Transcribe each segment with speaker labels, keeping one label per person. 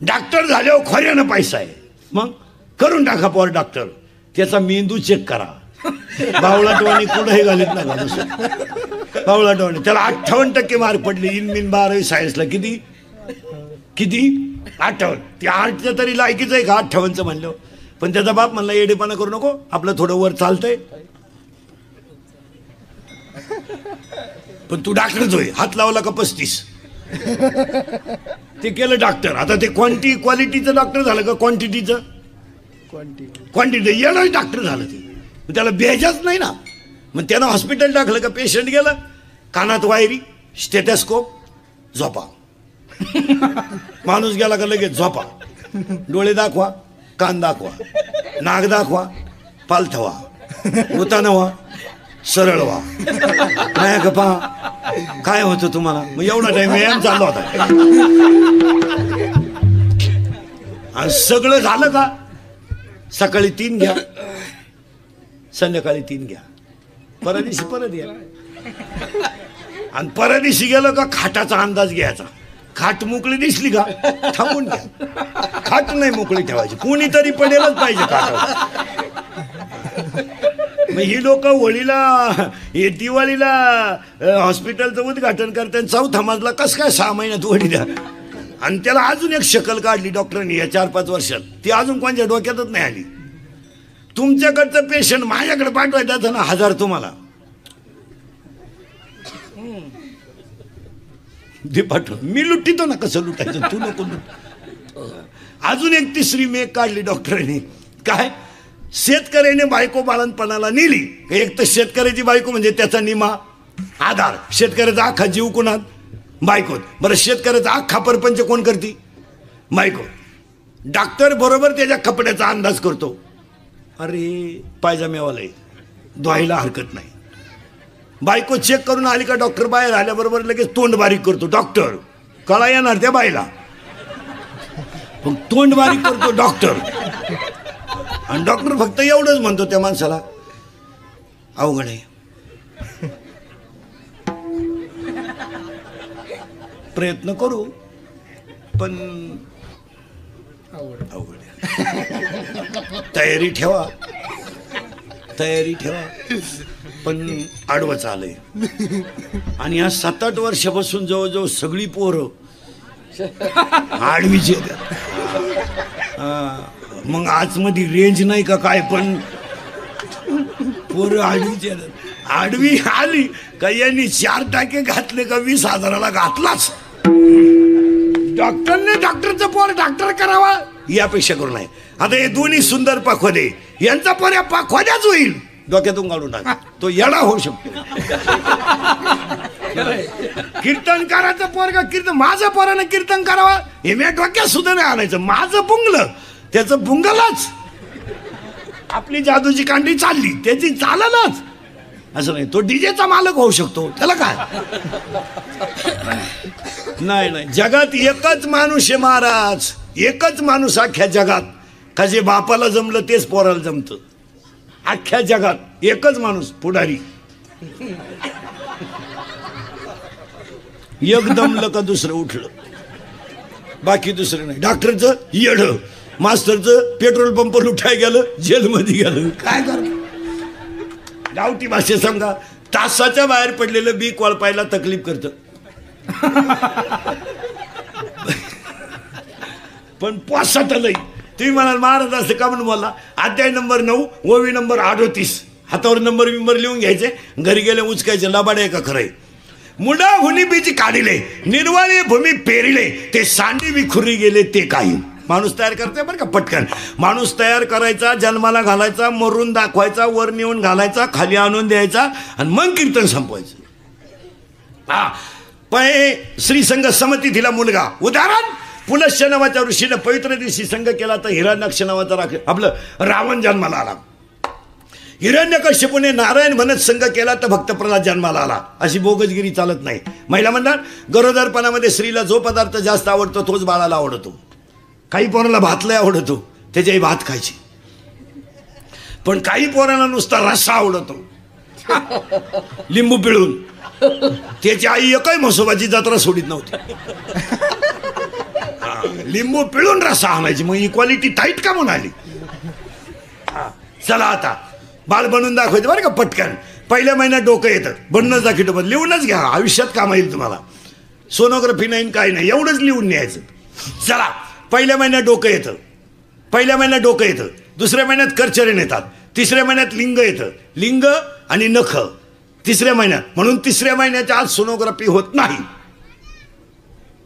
Speaker 1: Doctor झाल्यावर खोऱ्यानं पैसा आहे, मग करून टाका पोर डॉक्टर. त्याचा मेंदू चेक करा. बावळाटवाणी कुठंही घालीत नका नुसतं बावळाटवाणी. त्याला 58% मार्क पडले इन बिन 12वी सायन्सला. किती किती 58. ते 8च्या तरी लायकीच आहे का 58चं म्हणलं. पण त्याचा बाप म्हणला येडेपणा करू नको, आपलं थोडं वर चालतंय. पण तू डॉक्टरच होय, हात लावला का 35. ते केलं डॉक्टर. आता ते क्वालिटीचं डॉक्टर झालं का क्वांटिटीचं? क्वांटिटी येणार डॉक्टर झालं ते. त्याला बेजाच नाही ना. मग त्यानं हॉस्पिटल टाकलं का पेशंट गेलं, कानात वायरी, स्टेथोस्कोप, झोपा. माणूस गेला का लगेच झोपा. डोळे दाखवा, कान दाखवा, नाक दाखवा, पालथवा, उताना व्हा, सरळ व्हा. नाही का पहा काय होतं तुम्हाला. मग एवढा टाइम व्यायाम चालला होता. आणि सगळं झालं का सकाळी 3 घ्या, संध्याकाळी 3 घ्या, परदिवशी परत या. आणि परदिवशी गेलं का खाटाचा अंदाज घ्यायचा. खाट मोकळी दिसली का थांबून घ्या. खाट नाही मोकळी ठेवायची, कोणीतरी पडेलच पाहिजे खाटावर. मग ही लोक होळीला दिवाळीला हॉस्पिटलचं उद्घाटन करतात, चौथा मजला कसं काय 6 महिन्यात वडी द्या. आणि त्याला अजून एक शकल काढली डॉक्टरांनी या 4-5 वर्षात. ती अजून कोणत्या डोक्यातच नाही आली. तुमच्याकडचं पेशंट माझ्याकडे पाठवायचं ना 1000 तुम्हाला दे पाठव, मी लुटितो ना. कसं लुटायचं तू नको लुट. अजून एक तिसरी मेक काढली डॉक्टरांनी. काय शेतकऱ्याने बायको बाळणपणाला नेली. एक तर शेतकऱ्याची बायको म्हणजे त्याचा निमा आधार. शेतकऱ्याचा अख्खा जीव कोणात? बायकोत. बरं शेतकऱ्याचा अख्खा परपंच कोण करते? बायको. डॉक्टर बरोबर त्याच्या कपड्याचा अंदाज करतो. अरे पायजामेवाला आहे, धुवायला हरकत नाही. बायको चेक करून आली का डॉक्टर बाहेर आल्याबरोबर लगेच तोंड बारीक करतो. डॉक्टर कळा येणार त्या बाईला, पण तोंड बारीक करतो डॉक्टर. आणि डॉक्टर फक्त एवढंच म्हणतो त्या माणसाला, अवघड आहे, प्रयत्न करू पण अवघड आहे. तयारी ठेवा पण आडवं चालय. आणि या 7-8 वर्षापासून जवळजवळ सगळी पोरं आडवीची येतात. मग आजमध्ये रेंज नाही का काय, पण पोरं आडवीची येतात. आडवी आली का यांनी 4 टाके घातले का 20,000ला घातलाच. डॉक्टरने डॉक्टरचं पोर डॉक्टर करावा यापेक्षा करू नये. आता हे दोन्ही सुंदर पाखवादे, यांचा पोर या पाखवाद्याच होईल. डोक्यातून काढून टाक, तो येडा होऊ शकतो. कीर्तनकाराचं पोरगा कीर्तन, माझं पोरानं कीर्तन करावा हे मी डोक्यात सुद्धा नाही आणायचं. माझं बुंगलं त्याचं बुंगलाच. आपली जादूची कांडी चालली त्याची चालनाच असं नाही. तो डीजेचा मालक होऊ शकतो, त्याला काय. नाही जगात एकच माणूस आहे महाराज, एकच माणूस अख्ख्या जगात का जे बापाला जमलं तेच पोराला जमतं. अख्ख्या जगात एकच माणूस पुढारी. एक दमलं का दुसरं उठलं, बाकी दुसरं नाही. डॉक्टरचं येडं, मास्तरचं पेट्रोल पंप लुटाय गेलं, जेलमध्ये गेलं. काय कर गावठी भाषेत सांगा, तासाच्या बाहेर पडलेलं बी वळपायला तकलीफ करतं. पण पोसात लई. तुम्ही म्हणाल महाराज असं का म्हणून बोलला. अध्याय नंबर 9 ओवी नंबर 38 हातावर नंबर लिहून घ्यायचे, घरी गेले उचकायचे. लबाडे का खरंय. मुडा हुनी बीज काढिले, निर्वाळे भूमी पेरिले, ते सांडी विखुरी गेले ते काही. माणूस तयार करते बरं का पटकन. माणूस तयार करायचा, जन्माला घालायचा, मरून दाखवायचा, वर नेऊन घालायचा, खाली आणून द्यायचा आणि मग कीर्तन संपवायचं. हा पै श्रीसंग समतिथीला मुलगा. उदाहरण पुलश्य नावाच्या ऋषीनं पवित्र दिवशी संघ केला तर हिरण्यक्ष नावाचा आपलं रावण जन्माला आला. हिरण्यकश्यपूने नारायण म्हणत संघ केला तर भक्त प्रल्हाद जन्माला आला. अशी बोगसगिरी चालत नाही. महिला म्हणतात गरोदरपणामध्ये स्त्रीला जो पदार्थ जास्त आवडतो तोच बाळाला आवडतो. काही पोराला भातला आवडतो, त्याची आई भात खायची. पण काही पोरांना नुसता रस्सा आवडतो, लिंबू पिळून. त्याची आई एकही म्हसोबाची जत्रा सोडित नव्हती. लिंबू पिळून रसा आणायची. मग इक्वालिटी टाईट का म्हणून आली. चला आता बाळ बनवून दाखवायचं बरं का पटकन. पहिल्या महिन्यात डोकं येतं, बनणंच दाखवतो, पण लिहूनच घ्या, आयुष्यात काम येईल तुम्हाला. सोनोग्राफी नाही काही नाही, एवढंच लिहून न्यायचं. चला पहिल्या महिन्यात डोकं येतं, पहिल्या महिन्यात डोकं येतं, दुसऱ्या महिन्यात करचरण येतात, तिसऱ्या महिन्यात लिंग येतं, लिंग आणि नख तिसऱ्या महिन्यात. म्हणून तिसऱ्या महिन्याच्या आज सोनोग्राफी होत नाही.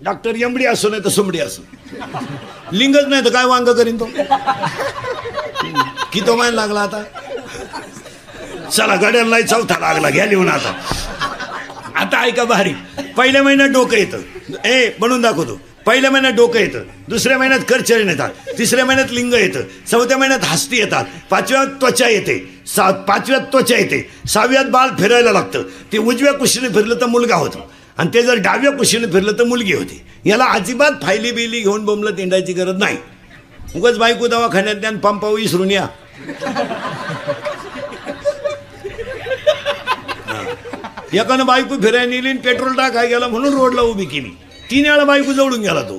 Speaker 1: डॉक्टर एमडी असो नाही तर सुमडी असो, लिंगच नाही तर काय वांग करीन तो. किती महिना लागला आता. चला गड्यांना चौथा लागला, घ्या लिहून आता. आता ऐका भारी. पहिल्या महिन्यात डोकं येतं, बनवून दाखवतो. पहिल्या महिन्यात डोकं येतं, दुसऱ्या महिन्यात करचरण येतात, तिसऱ्या महिन्यात लिंग येतं, चौथ्या महिन्यात हस्ती येतात, पाचव्यात त्वचा येते, पाचव्यात त्वचा येते, सहाव्यात बाळ फिरायला लागतं. ते उजव्या कुशीने फिरलं तर मुलगा होतो आणि ते जर डाव्या कुशीने फिरलं तर मुलगी होती. याला अजिबात फायली बिली घेऊन बोंबलं तेंडायची गरज नाही. उगाच बायको दवाखान्यात द्या पंपावर विसरून या. एकानं बायको फिरायला नेली, पेट्रोल टाकाय गेला म्हणून रोडला उभी केली. 3 वेळा बायको जवळून गेला तो.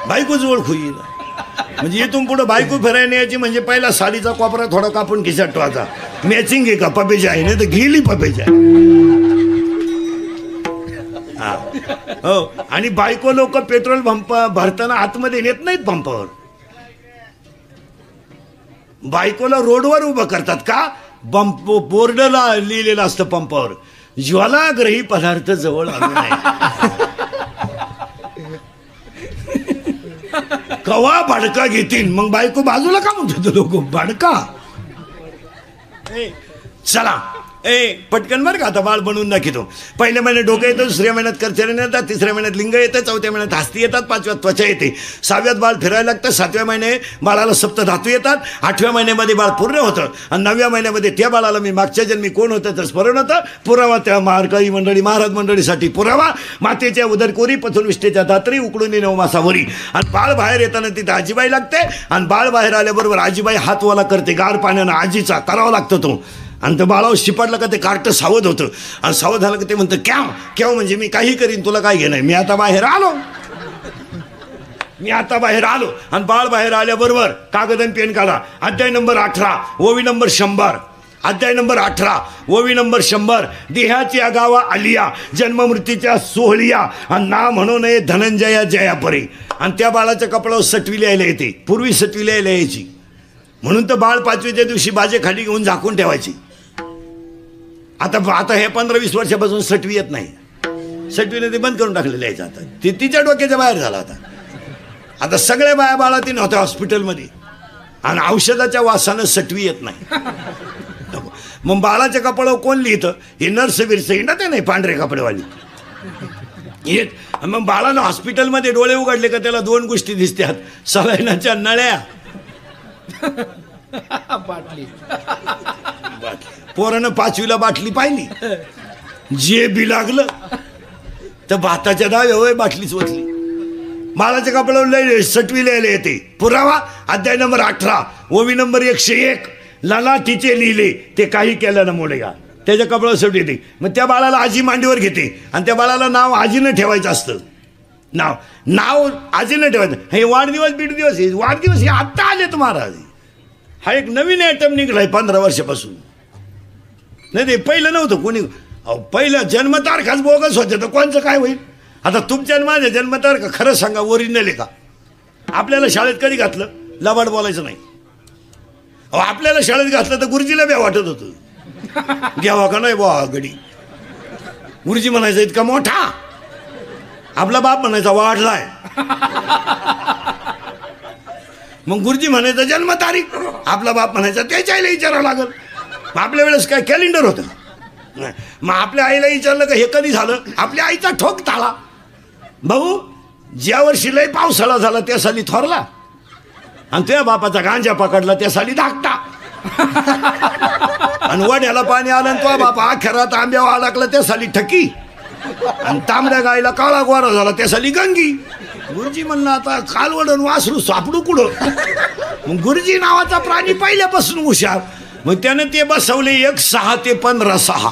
Speaker 1: बायको जवळ खुई. म्हणजे इथून पुढे बायको फिरायला यायची म्हणजे पहिला साडीचा कोपरा थोडा कापून खिशात ठेवायचा. मॅचिंग आहे का पपेच्या आहे, नाही तर गेली पपेच्या. हो, आणि बायको लोक पेट्रोल पंप भरताना आतमध्ये नेत नाहीत पंपावर. बायकोला रोडवर उभं करतात का, बोर्डला लिहिलेलं असतं पंपावर, ज्वालाग्रही पदार्थ जवळ आणू नये. कवा भडका घेतील. मग बायको बाजूला का म्हणतो लोक भडका. चला पटकन बरं का. आता बाळ बनवून दाखवतो. पहिल्या महिन्यात डोकं येतं, दुसऱ्या महिन्यात करचरण येतात, तिसऱ्या महिन्यात लिंग येतं, चौथ्या महिन्यात हस्ती येतात, पाचव्यात त्वचा येते, सहाव्यात बाळ फिरायला लागतं, सातव्या महिने बाळाला सप्त धातू येतात, 8व्या महिन्यामध्ये बाळ पूर्ण होतं आणि 9व्या महिन्यामध्ये त्या बाळाला मी मागच्या जन्मी कोण होतं तर स्मरण होतं. पुरावा त्या मारकाई मंडळी महाराज मंडळीसाठी पुरावा. मातेच्या उदरकोरी पथुरविष्टेच्या दात्री उकडून 9 मासावरी. आणि बाळ बाहेर येताना तिथे आजीबाई लागते आणि बाळ बाहेर आल्याबरोबर आजीबाई हातवाला करते गार पाण्यानं. आजीचा करावा लागतो तो. आणि त्या बाळावर शिपाडलं का ते कार्ट सावध होतं आणि सावध झालं का ते म्हणतं क्याव क्याव, म्हणजे मी काही करीन तुला काय घेणं, मी आता बाहेर आलो, मी आता बाहेर आलो. आणि बाळ बाहेर आल्याबरोबर कागद आणि पेन काढा. अध्याय नंबर 18 ओवी नंबर 100. अध्याय नंबर 18 ओवी नंबर 100. देहाची अगावा आलिया, जन्ममृत्यूच्या सोहळिया आणि ना म्हणू नये धनंजया जयापरी. आणि त्या बाळाच्या कपडावर सटवी लिहायला येते. पूर्वी सटवी लिहायला यायची म्हणून तर बाळ 5वीच्या दिवशी बाजे खाली घेऊन झाकून ठेवायची. आता हे 15-20 वर्षापासून सटवी येत नाही. सटवीने ते बंद करून टाकलेलं यायचं. आता ते तिच्या डोक्याच्या बाहेर झाला. आता सगळ्या बाया बाळा ती नव्हत्या हॉस्पिटलमध्ये आणि औषधाच्या वासानं सटवी येत नाही. मग बाळाच्या कपड्यावर कोण लिहितं, हे नर्स बिर्स हिंडत नाही पांढरे कपडेवाली येत. मग बाळानं हॉस्पिटलमध्ये डोळे उघडले का त्याला 2 गोष्टी दिसतात, सलाईनाच्या नळ्या, बाटली. पोरानं 5वीला बाटली पाहिली, जे बी लागलं तर भाताच्या डाव्या बाटलीच ओतली. बाळाच्या कपड्यावर लय सटवी लिहायला येते. पुरावा अध्याय नंबर 18 ओवी नंबर 101. ललाटीचे लिहिले ते काही केलं ना मोडेगा, त्याच्या कपड्यावर सटवी येते. मग त्या बाळाला आजी मांडीवर घेते आणि त्या बाळाला नाव आजीनं ठेवायचं असतं. नाव आजीनं ठेवायचं. हे वाढदिवस बिडदिवस, हे वाढदिवस हे आत्ता आलेत महाराज. हा एक नवीन आयटम निघलाय 15 वर्षापासून. नाही ते पहिलं नव्हतं कोणी. पहिलं जन्मतारखाच बोगस होते तर कोणचं काय होईल. आता तुमच्या माझ्या जन्मतारखा खरं सांगा ओरिजिनल आहे का. आपल्याला शाळेत कधी घातलं, लबाड बोलायचं नाही. आपल्याला शाळेत घातलं तर गुरुजीला बी वाटत होतं घ्यावा का नाही बा गडी. गुरुजी म्हणायचा इतका मोठा, आपला बाप म्हणायचा वाढलाय. मग गुरुजी म्हणायचा जन्मतारीख, आपला बाप म्हणायचा त्याच्या आईला विचारावं लागल. आपल्या वेळेस काय कॅलेंडर होतं. मग आपल्या आईला विचारलं का हे कधी झालं, आपल्या आईचा ठोक ताळा. भाऊ ज्या वर्षी लय पावसाळा झाला त्या साली थोरला आणि तुझ्या बापाचा गांजा पकडला त्या साली धाकटा. आणि वड्याला पाणी आलं आणि तुझा बापा अखेरात आंब्यावर अडकला त्या साली ठकी. आणि तांबड्या गायला काळा गोरा झाला त्या साली गंगी. गुरुजी म्हणलं आता कालवडून वासरू सापडू कुठं. मग गुरुजी नावाचा प्राणी पहिल्यापासून हुशार. मग त्यानं ते बसवले 1-6 ते 15-6.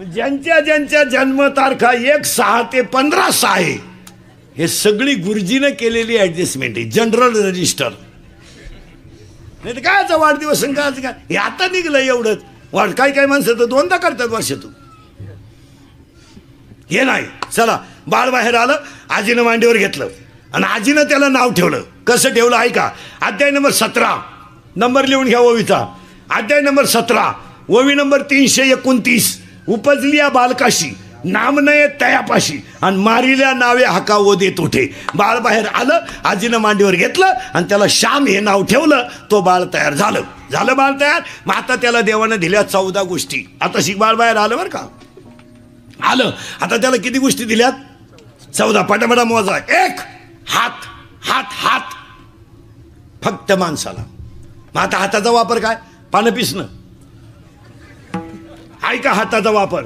Speaker 1: ज्यांच्या ज्यांच्या जन्मतारखा 1-6 ते 15-6 आहे हे सगळी गुरुजीनं केलेली ऍडजस्टमेंट आहे, जनरल रजिस्टर. नाही तर कायचा वाढदिवस काय हे आता निघलं एवढंच. काय काय माणसं तर 2दा करतात वर्षातून. हे नाही. चला, बाळ बाहेर आलं, आजीनं मांडीवर घेतलं आणि आजीनं त्याला नाव ठेवलं. कसं ठेवलं ऐका. अध्याय नंबर 17, नंबर लिहून घ्या ओवीचा. अध्याय नंबर 17, ओवी नंबर 329. उपजली या बालकाशी, नाम नये तयापाशी, आणि मारिल्या नावे हाका ओ देत उठे. बाळ बाहेर आलं, आजीनं मांडीवर घेतलं आणि त्याला श्याम हे नाव ठेवलं. तो बाळ तयार झालं. बाळ तयार. मग आता त्याला देवानं दिल्या 14 गोष्टी. आता शिक बाळ बाहेर आलं बरं का, आलं. आता त्याला किती गोष्टी दिल्यात? 14. पटापटा मोजा. 1 हात, हात हात फक्त माणसाला. मग आता हाताचा वापर काय? पानं पिसणं. ऐका हाताचा वापर.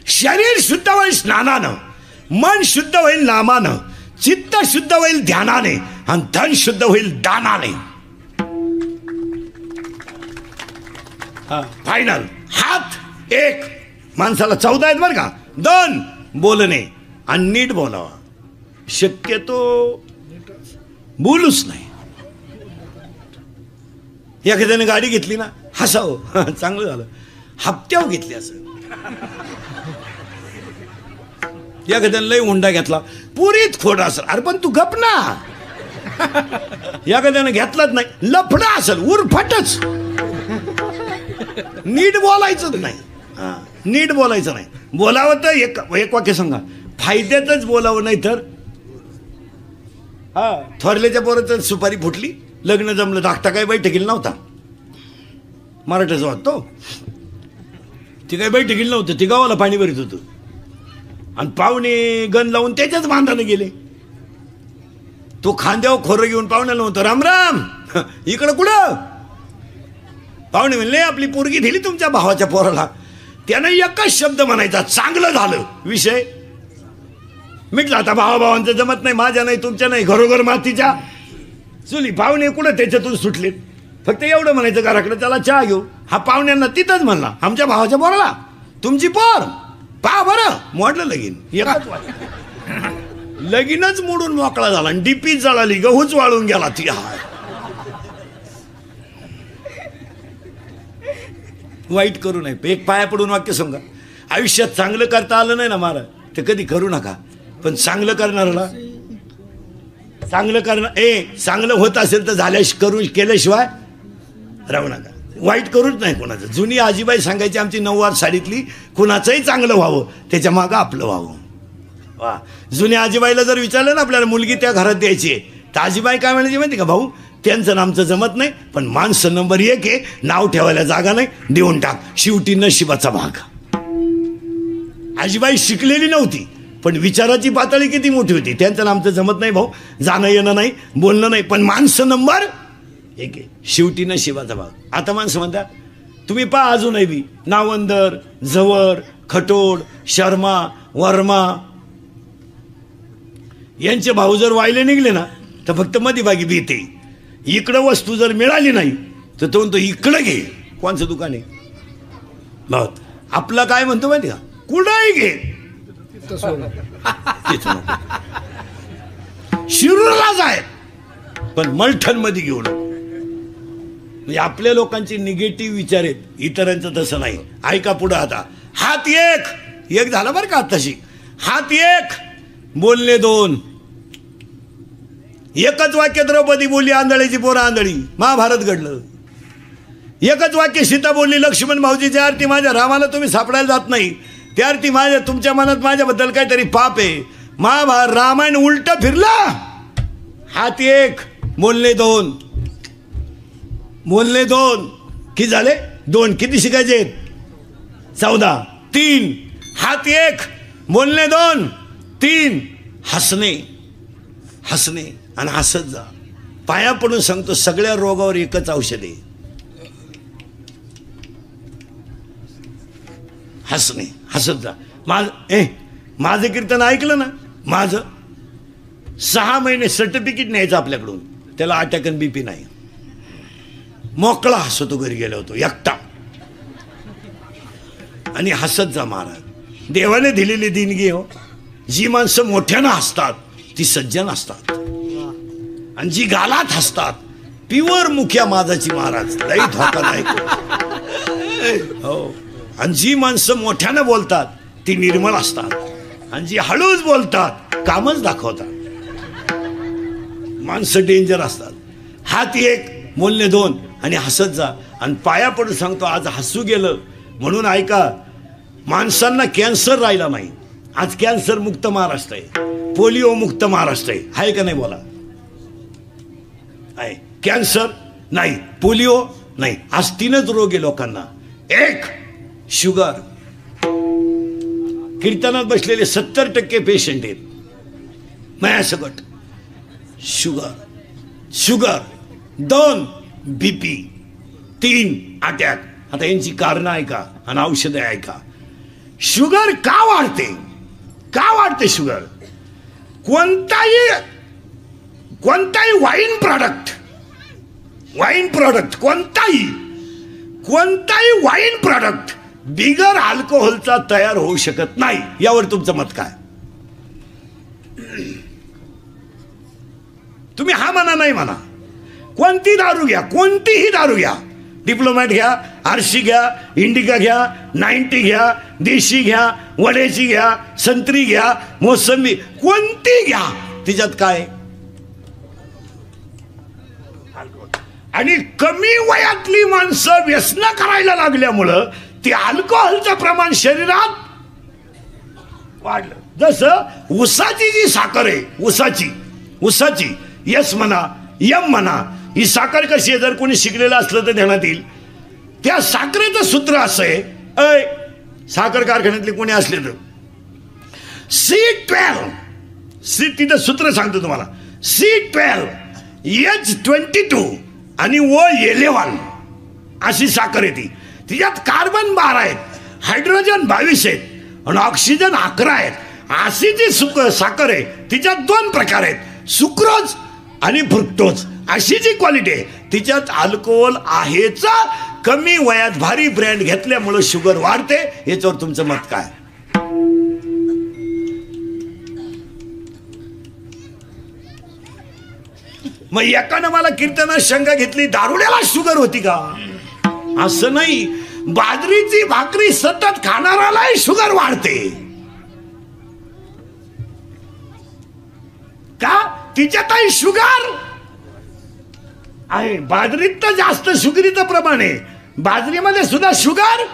Speaker 1: शरीर शुद्ध होईल स्नानानं, मन शुद्ध होईल नामानं, चित्त शुद्ध होईल ध्यानाने, आणि धन शुद्ध होईल दानाने. फायनल. हात 1 माणसाला 14 आहेत बरं का. 2 बोलणे, आणि नीट बोलावा. शक्यतो बोलूच नाही. एखाद्याने गाडी घेतली ना, हसावं, चांगलं झालं. हप्त्यावर घेतली असं. एखाद्याने लय हुंडा घेतला, पुरीत खोड असेल. अरे पण तू गप ना. एखाद्याने घेतलाच नाही, लफडा असेल, उरफाटच. नीट बोलायचंच नाही. नीट बोलायचं नाही. बोलावं तर एक वाक्य सांगा, फायद्यातच बोलावं. नाही तर थोरल्याच्या पोराचं सुपारी फुटली, लग्न जमलं, धाकटा काही बैठकीला नव्हता. मराठाचा वाटतो. ती काही बैठकीला नव्हतं, ती गावाला पाणी भरीत होतं. आणि पाहुणे गण लावून त्याच्याच बांधाने गेले. तो खांद्यावर खोरं घेऊन पाहुण्याला म्हणतो, राम राम, इकडं कुठं? पाहुणे म्हणले, आपली पोरगी दिली तुमच्या भावाच्या पोराला. त्यानं एकच शब्द म्हणायचा, चांगलं झालं. विषय मिटला. आता भावाभावांचं जमत नाही, माझ्या नाही, तुमच्या नाही, घरोघर मातीच्या चुली. पाहुणे कुठं त्याच्यातून सुटलेत. फक्त एवढं म्हणायचं, घराकडे त्याला चहा घेऊ. हा पाहुण्यांना तिथंच म्हणला, आमच्या भावाच्या पोराला तुमची पोर पहा बरं. मोडलं लगीन. लगीनच मोडून मोकळा झाला, आणि डीपी जळाली, गहूच वाळून गेला. ती वाईट करू नये. एक पाया पडून वाक्य सांगा. आयुष्यात चांगलं करता आलं नाही ना महाराज, ते कधी करू नका. पण चांगलं करणाऱ्याला चांगलं होत असेल तर केल्याशिवाय राहू नका. वाईट करूच नाही कोणाचं. जुनी आजीबाई सांगायची आमची 9वार साडीतली, कुणाचंही चांगलं व्हावं, त्याच्या मागं आपलं व्हावं. वा. जुन्या आजीबाईला जर विचारलं ना आपल्याला मुलगी त्या घरात द्यायची, तर आजीबाई काय म्हणायची माहिती का, भाऊ त्यांचं आमचं जमत नाही, पण माणसं नंबर 1 आहे, नाव ठेवायला जागा नाही, देऊन टाक, शेवटी नशिबाचा भाग. आजीबाई शिकलेली नव्हती, पण विचाराची पातळी किती मोठी होती. त्यांचं आमचं जमत नाही भाऊ, जाणं येणं नाही, बोलणं नाही, पण माणसं नंबर 1 आहे, शेवटी नशिबाचा भाग. आता माणसं म्हणतात, तुम्ही पहा अजूनही बी नावंदर, झवर, खटोड, शर्मा, वर्मा यांचे भाऊ जर वायले निघले ना, तर फक्त मध्यभागी भीते. इकडं वस्तू जर मिळाली नाही तर तो म्हणतो इकडं घे. कोणचं दुकान आहे भाऊ? आपलं काय म्हणतो माहिती का, कुठंही घे, शिरूरला जाय, पण मलठण मध्ये घेऊ नको. म्हणजे आपल्या लोकांचे निगेटिव्ह विचार आहेत, इतरांचं तसं नाही. ऐका पुढं. आता हात 1 झालं बरं का. आताशी हात 1 बोलणे 2. एकच वाक्य द्रौपदी बोलली, आंधळीची पोरं आंधळी, महाभारत घडलं. एकच वाक्य सीता बोलली, लक्ष्मण भाऊजीची आरती माझ्या रामाला तुम्ही सापडायला जात नाही, त्या आरती माझ्या तुमच्या मनात माझ्याबद्दल काहीतरी पाप आहे. रामायण उलट फिरला. हात 1 बोलणे 2. बोलणे 2 किती झाले? 2. किती शिकायचे? 14. 3 हात 1 बोलणे 2. 3 हसणे आणि हसत जा. पाया पडून सांगतो, सगळ्या रोगावर एकच औषध आहे, हसणे. हसत जा. माझं कीर्तन ऐकलं ना, माझं 6 महिने सर्टिफिकेट न्यायचं आपल्याकडून, त्याला अटॅक आणि BP नाही. मोकळा हसतो घरी गेलो होतो एकटा. आणि हसत जा महाराज, देवाने दिलेली देणगी हो. जी माणसं मोठ्यानं हसतात ती सज्जन असतात, आणि जी गालात हसतात प्युअर मुख्या माझाची महाराज लई धोका नाही. हो, आणि जी माणसं मोठ्यानं बोलतात ती निर्मळ असतात, आणि जी हळूच बोलतात कामच दाखवतात. माणसं डेंजर असतात. हात एक बोलणे दोन आणि हसत जा. आणि पाया पडून सांगतो, आज हसू गेलं म्हणून ऐका, माणसांना कॅन्सर राहिला नाही. आज कॅन्सर मुक्त महाराष्ट्र आहे, पोलिओ मुक्त महाराष्ट्र आहे का नाही बोला? आहे. कॅन्सर नाही, पोलिओ नाही. आज 3च रोग आहे लोकांना. एक शुगर, कीर्तनात बसलेले 70% पेशंट आहेत मायासकट. Sugar 2 BP 3 attack. आता यांची कारणं ऐका आणि औषधं ऐका. शुगर का वाढते? का वाढते शुगर? कोणताही वाईन प्रॉडक्ट कोणताही वाईन प्रॉडक्ट बिगर अल्कोहोलचा तयार होऊ शकत नाही. यावर तुमचं मत काय? तुम्ही हा म्हणा नाही म्हणा. कोणती दारू घ्या, कोणतीही दारू घ्या, डिप्लोमॅट घ्या, आरशी घ्या, इंडिका घ्या, 90 घ्या, देशी घ्या, वड्याची घ्या, संत्री घ्या, मोसंबी, कोणती घ्या, तिच्यात काय? आणि कमी वयातली माणसं व्यसन करायला लागल्यामुळं ती अल्कोहोलचं प्रमाण शरीरात वाढलं. जसं ऊसाची जी साखर आहे, ऊसाची यस म्हणा, यम म्हणा, ही साखर कशी आहे? जर कोणी शिकलेलं असलं तर ध्यानात येईल. त्या साखरेचं सूत्र असं आहे, साखर कारखान्यातले कोणी असले तर C12, तिथं सूत्र सांगतो तुम्हाला, C12 H22 आणि O11 अशी साखर येते. तिच्यात कार्बन 12 आहेत, हायड्रोजन 22 आहेत आणि ऑक्सिजन 11 आहेत. अशी जी साखर आहे तिच्यात 2 प्रकार आहेत, सुक्रोज आणि फ्रुक्टोज. अशी जी क्वालिटी आहे तिच्यात अल्कोहोल आहेच. कमी वयात भारी ब्रँड घेतल्यामुळे शुगर वाढते. याच्यावर तुमचं मत काय? मग एकानं मला कीर्तनात शंका घेतली, दारुड्याला शुगर होती का? असं नाही. बाजरीची भाकरी सतत खाणारालाही शुगर वाढते का? तिच्यातही शुगर आहे. बाजरीत तर जास्त शुगरीचं प्रमाण आहे, बाजरीमध्ये सुद्धा शुगर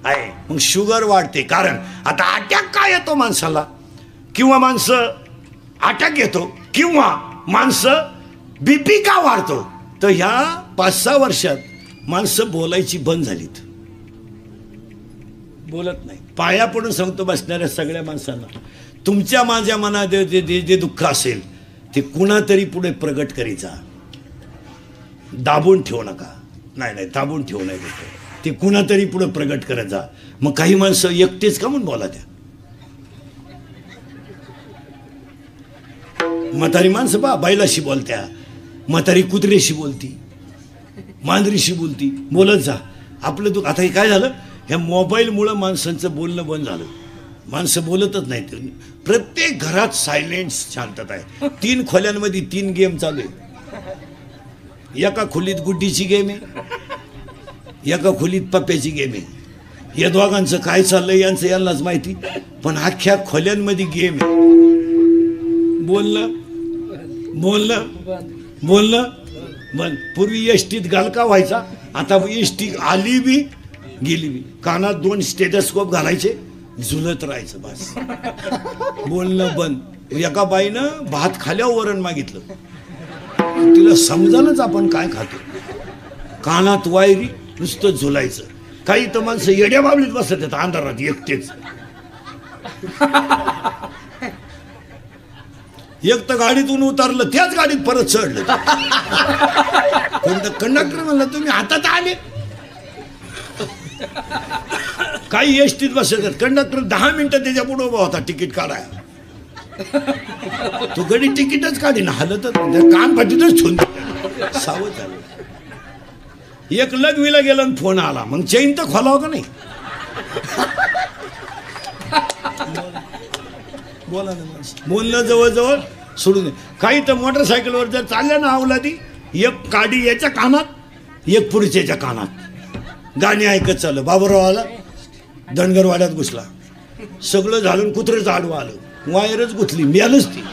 Speaker 1: आहे. मग शुगर वाढते. कारण आता अटॅक का येतो माणसाला, किंवा माणसं अटॅक येतो, किंवा माणसं BP का वाढतो? तर ह्या 5-6 वर्षात माणसं बोलायची बंद झालीत, बोलत नाही. पाया पडून सांगतो बसणाऱ्या सगळ्या माणसांना, तुमच्या माझ्या मनात जे दुःख असेल ते कुणातरी पुढे प्रगट करीचा, दाबून ठेवू नका. नाही, दाबून ठेवू नये, ते कुणातरी पुढे प्रगट करत जा. मग काही माणसं एकटेच का म्हणून बोला, त्या म्हातारी माणसं बा बैलाशी बोलत्या, म्हातारी कुत्र्याशी बोलती, मांजरीशी बोलती, बोलत जा. आपलं दुःख आता हे काय झालं, ह्या मोबाईलमुळं माणसांचं बोलणं बंद झालं. माणसं बोलतच नाहीत. प्रत्येक घरात सायलेंट शांतता आहे. 3 खोल्यांमध्ये 3 गेम चालू आहे. एका खोलीत गुड्डीची गेम आहे, एका खोलीत पप्प्याची गेम आहे. या दोघांचं काय चाललंय यांचं यांनाच माहिती, पण अख्ख्या खोल्यांमध्ये गेम आहे. बोलणं बंद. पूर्वी एसटीत गालका व्हायचा, आता एसटी आली बी गेली बी, कानात 2 स्टेथोस्कोप घालायचे, झुलत राहायचं बस. बोलणं बंद. एका बाईनं भात खाल्यावर वरण मागितलं, तिला समजानच आपण काय खातो. कानात वायरी, नुसतं झुलायचं. काही तर माणसं येड्या बाबलीत बसत आहेत अंधारात एकटेच. एक तर गाडीतून उतरलं, त्याच गाडीत परत चढलं. कोणतं कंडक्टर म्हणलं, तुम्ही हातात आले. काही एसटीत बसत आहेत, कंडक्टर 10 मिनिटं त्याच्या पुढे उभा होता तिकीट काढायला. तो गडी तिकीटच काढी ना, हलतच कान फाटीतच ठेवून सावध झालं. एक लग्वीला गेला आणि फोन आला, मग चैन तर खोलावं का नाही? बोला ना माणसं. बोलणं जवळजवळ सोडून दे. काही तर मोटरसायकलवर जर चालल्या ना अवलादी, एक काडी याच्या कानात एक पुढच्याच्या कानात गाणी ऐकत चाललं. बाबूराव आला, धनगरवाड्यात घुसला, सगळं झालं, कुत्रंच आडवं आलं, वायरच गुथली, मिळालंच ती.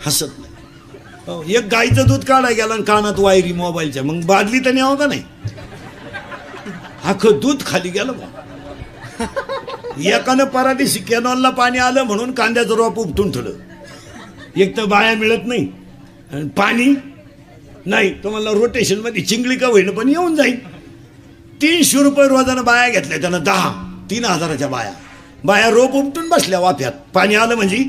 Speaker 1: हसत नाही. एक गाईचं दूध काढाय गेला आणि कानात वायरी मोबाईलच्या, मग बादली तर न्यावं का नाही? अख्खं दूध खाली गेलं बा. एकानं परादिशी कॅनॉलला पाणी आलं म्हणून कांद्याचं रोप उपटून ठेवलं. एक तर बाया मिळत नाही आणि पाणी नाही, तर मला रोटेशन मध्ये चिंगळी का होईन पण येऊन जाईल. 300 रुपये रोजानं बाया घेतल्या त्यानं, 3,000च्या बाया रोप उपटून बसल्या वाफ्यात. पाणी आलं म्हणजे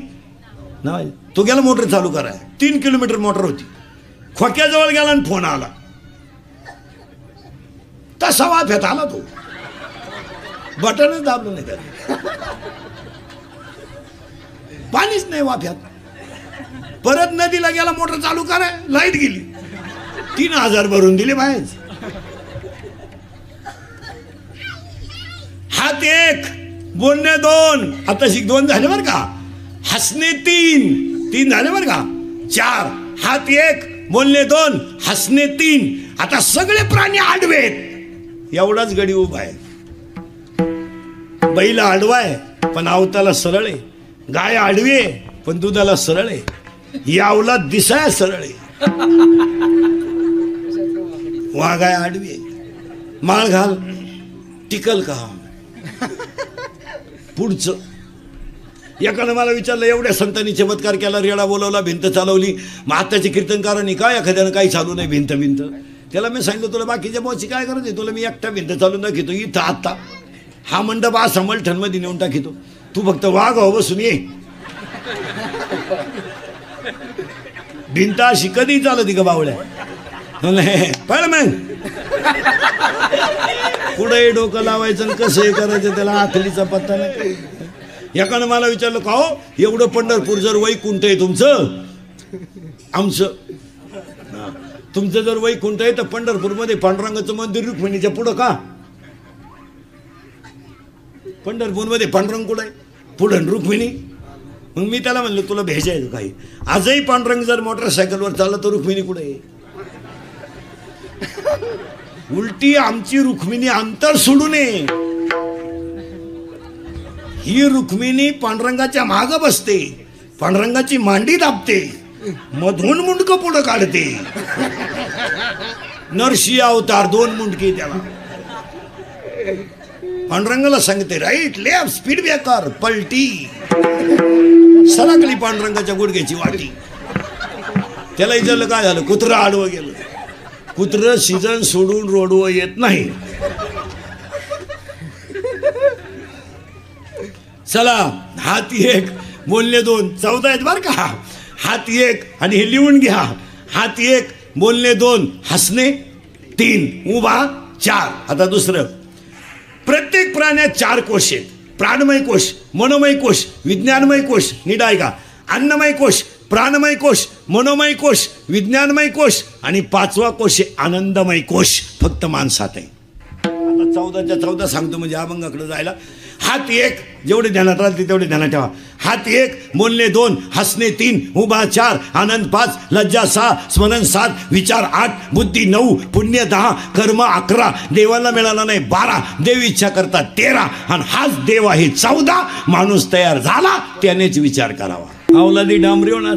Speaker 1: नाही. तो गेला मोटर चालू कराय, 3 किलोमीटर मोटर होती. खोक्याजवळ गेला आणि फोन आला, तसा वाफ्यात आला तो, बटनच दाबलं नाही त्याला, पाणीच नाही वाफ्यात. परत नदीला गेला, मोटर चालू कराय, लाईट गेली, 3,000 भरून दिले बाहेर. हात 1 बोलणे 2, आता 2 झाले बरं का, हसणे 3 झाले बरं का, 4. हात 1 बोलणे 2 हसणे 3. आता सगळे प्राणी आडवेत, एवढाच गडी उभा आहे. बैल आडवा आहे पण आवताला सरळ आहे, गाय आडवी आहे पण दुधाला सरळ आहे, यावला दिसाय सरळ आहे. वाघाय आडवी आहे, माळ घाल टिकल का? पुढचं एकानं मला विचारलं, एवढ्या संतांनी चमत्कार केला, रेडा बोलवला, भिंत चालवली, मग आत्ताच्या कीर्तनकारांनी काय एखाद्यानं काही चालू नाही भिंत. त्याला मी सांगितलं, तुला बाकीच्या बॉसची काय गरज आहे? तुला मी एकटा भिंत चालून दाखवतो इथं आत्ता. हा मंडप असा मलठणमध्ये नेऊन टाकितो, तू फक्त वाघ हो बसून ये. भिंत अशी कधी चालती का बावळ्या? पण मग पुढे डोकं लावायचं आणि कसं हे करायचं, त्याला आखलीचा पत्ता नाही. एकानं मला विचारलं, का हो एवढं पंढरपूर जर वैकुंठ आहे तुमचं, आमचं तुमचं जर वैकुंठ आहे तर पंढरपूरमध्ये पांडुरंगाचं मंदिर रुक्मिणीच्या पुढं का? पंढरपूरमध्ये पांडुरंग कुठं आहे? पुढं रुक्मिणी. मग मी त्याला म्हणलं, तुला भेजायचं काही? आजही पांडुरंग जर मोटरसायकलवर चालला तर रुक्मिणी कुठे आहे? उलटी आमची रुक्मिणी अंतर सोडू नये. ही रुक्मिणी पांडुरंगाच्या माग बसते, पांडुरंगाची मांडी दाबते, मधून मुंडक पुढं काढते. नरशी अवतार 2 मुंडके त्याला. पांडुरंगाला सांगते राईट लेफ्ट स्पीड ब्रेकर पलटी, सरकली पांडुरंगाच्या गुडघ्याची वाटी. त्याला विचारलं काय झालं? कुत्रं आडवं गेलं. कुत्रं सीझन सोडून रोडवर येत नाही. चला, हात 1 बोलणे 2 14 आहेत बरं का. हात 1 आणि हे लिहून घ्या. हात 1 बोलणे 2 हसणे 3 उभा 4. आता दुसरं, प्रत्येक प्राण्यात 4 कोश आहेत. प्राणमय कोश, मनोमय कोश, विज्ञानमय कोश. नीट ऐका, अन्नमय कोश, प्राणमय कोश, मनोमय कोश, विज्ञानमय कोश आणि 5वा कोश आहे आनंदमय कोश. फक्त माणसात आहे. आता 14च्या 14 सांगतो म्हणजे अभंगाकडे जायला. हात 1 जेवढे ध्यानात राहते तेवढे ध्यानात ठेवा. हात 1 बोलणे 2 हसणे 3 उभा 4 आनंद 5 लज्जा 6 स्मरण 7 विचार 8 बुद्धी 9 पुण्य 10 कर्म 11 देवाला मिळाला नाही 12 देव इच्छा करता 13 आणि हाच देव आहे 14. माणूस तयार झाला त्यानेच विचार करावा. अवलादी डांबरी होणार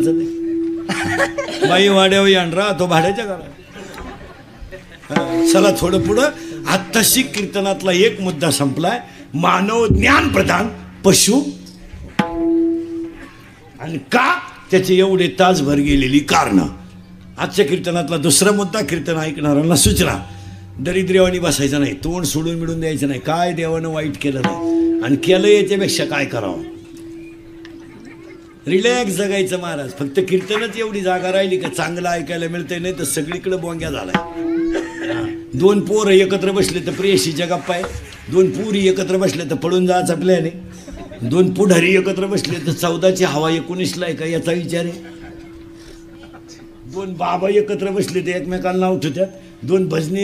Speaker 1: बाई वाड्यावर यांडरा तो भाड्याच्या घरात. चला थोडं पुढं. आत्ताशी कीर्तनातला एक मुद्दा संपलाय. मानव ज्ञान प्रधान पशु. आणि का त्याचे एवढे तासभर गेलेली कारण. आजच्या कीर्तनातला दुसरा मुद्दा, कीर्तन ऐकणाऱ्यांना सूचना. दरिद्र्यवानी बसायचं नाही, तोंड सोडून मिळून द्यायचं नाही. काय देवानं वाईट केलं नाही आणि केलं याच्यापेक्षा काय करावं. रिलॅक्स जगायचं महाराज. फक्त कीर्तनच एवढी जागा राहिली का चांगलं ऐकायला मिळतंय, नाही तर सगळीकडे बोंग्या झालाय. 2 पोरं एकत्र बसले तर प्रेयशीच्या गप्पा आहे, 2 पुरी एकत्र बसले तर पळून जायचा प्लॅन आहे, 2 पुढारी एकत्र बसले तर 14ची हवा 19ला आहे का याचा विचार आहे, 2 बाबा एकत्र बसले तर एकमेकांना नाव ठेवतात, 2 भजनी